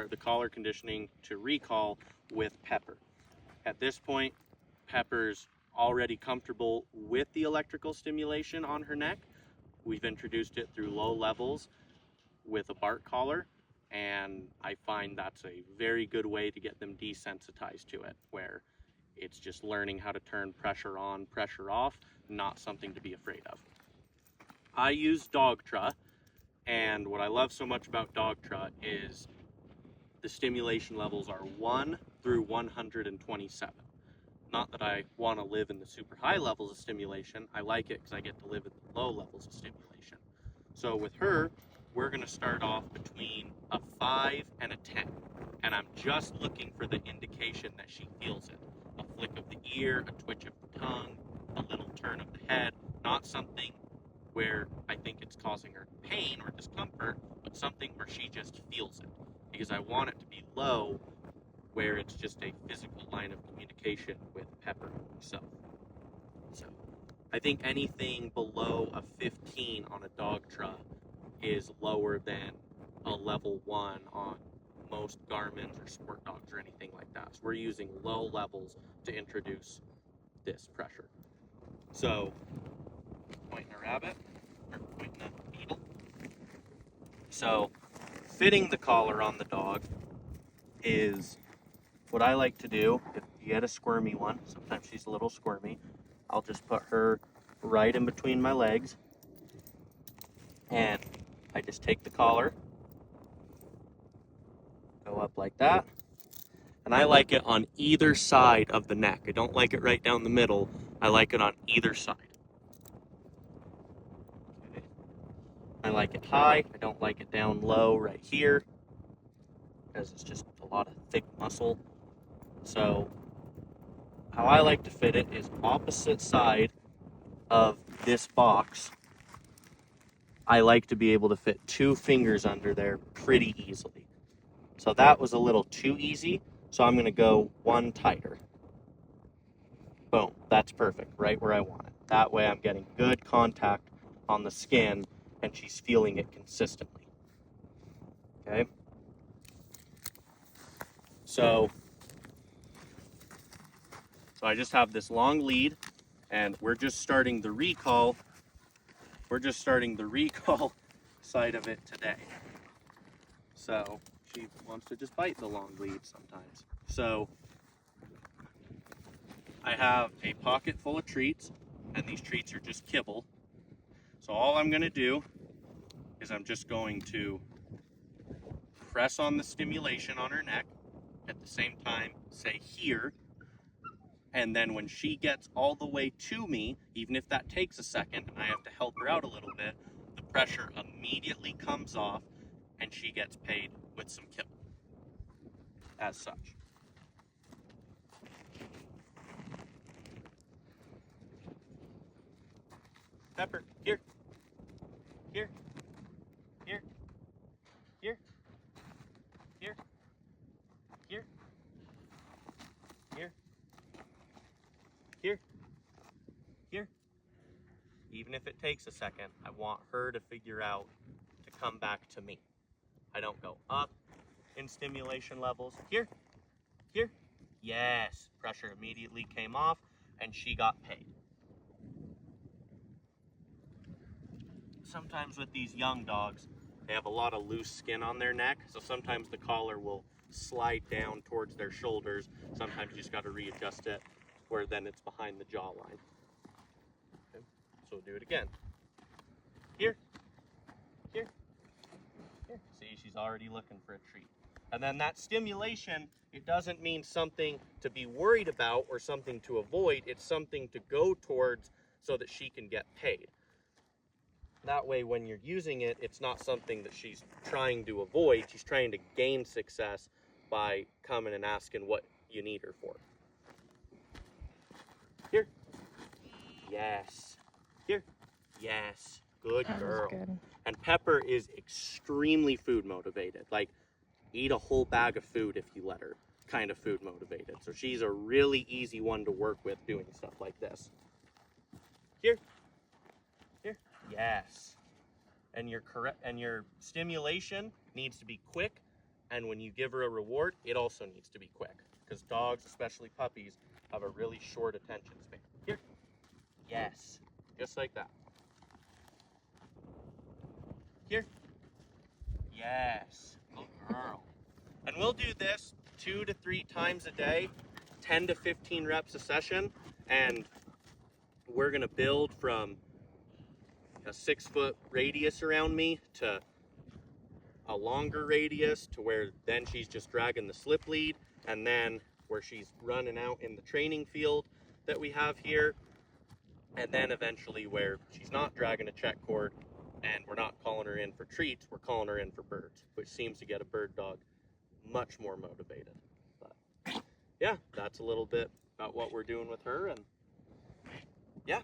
or the collar conditioning to recall with Pepper. At this point, Pepper's already comfortable with the electrical stimulation on her neck. We've introduced it through low levels with a bark collar, and I find that's a very good way to get them desensitized to it, where it's just learning how to turn pressure on, pressure off, not something to be afraid of. I use Dogtra, and what I love so much about Dogtra is the stimulation levels are 1 through 127. Not that I want to live in the super high levels of stimulation. I like it because I get to live at the low levels of stimulation. So with her, we're going to start off between a 5 and a 10. And I'm just looking for the indication that she feels it. A flick of the ear, a twitch of the tongue, a little turn of the head. Not something where I think it's causing her pain or discomfort, but something where she just feels it. Because I want it to be low, where it's just a physical line of communication with Pepper himself. So I think anything below a 15 on a Dogtra is lower than a level 1 on most Garmins or Sport Dogs or anything like that. So we're using low levels to introduce this pressure. So pointing a rabbit, or pointing a beetle. So fitting the collar on the dog is what I like to do. If you get a squirmy one, sometimes she's a little squirmy, I'll just put her right in between my legs, and I just take the collar, go up like that, and I like it on either side of the neck. I don't like it right down the middle. I like it on either side. Okay. I like it high. I don't like it down low right here, because it's just a lot of thick muscle. So how I like to fit it is opposite side of this box. I like to be able to fit 2 fingers under there pretty easily. So that was a little too easy, so I'm going to go 1 tighter. Boom, that's perfect, right where I want it. That way I'm getting good contact on the skin and she's feeling it consistently. Okay? So I just have this long lead, and we're just starting the recall. We're just starting the recall side of it today. So she wants to just bite the long lead sometimes. So I have a pocket full of treats, and these treats are just kibble. So all I'm going to do is I'm just going to press on the stimulation on her neck, at the same time say here, and then when she gets all the way to me, even if that takes a second and I have to help her out a little bit, the pressure immediately comes off and she gets paid with some kibble as such. Pepper, here, here, here, here, here, here, here, here, here. Even if it takes a second, I want her to figure out to come back to me. I don't go up in stimulation levels. Here, here, yes. Pressure immediately came off and she got paid. Sometimes with these young dogs, they have a lot of loose skin on their neck, so sometimes the collar will slide down towards their shoulders. Sometimes you just got to readjust it, where then it's behind the jawline. Okay. So we'll do it again. Here, here, here. See, she's already looking for a treat. And then that stimulation, it doesn't mean something to be worried about or something to avoid. It's something to go towards so that she can get paid. That way, when you're using it, it's not something that she's trying to avoid. She's trying to gain success by coming and asking what you need her for. Here. Yes. Here. Yes. Good girl. Good. And Pepper is extremely food motivated. Like, eat a whole bag of food if you let her, kind of food motivated. So she's a really easy one to work with doing stuff like this. Here. Here. Yes. And your stimulation needs to be quick And when you give her a reward, it also needs to be quick, because dogs, especially puppies, have a really short attention span. Here. Yes. Just like that. Here. Yes. Good girl. And we'll do this 2 to 3 times a day, 10 to 15 reps a session, and we're gonna build from a 6-foot radius around me to a longer radius, to where then she's just dragging the slip lead, and then where she's running out in the training field that we have here, and then eventually where she's not dragging a check cord and we're not calling her in for treats, we're calling her in for birds, which seems to get a bird dog much more motivated. But yeah, that's a little bit about what we're doing with her, and yeah.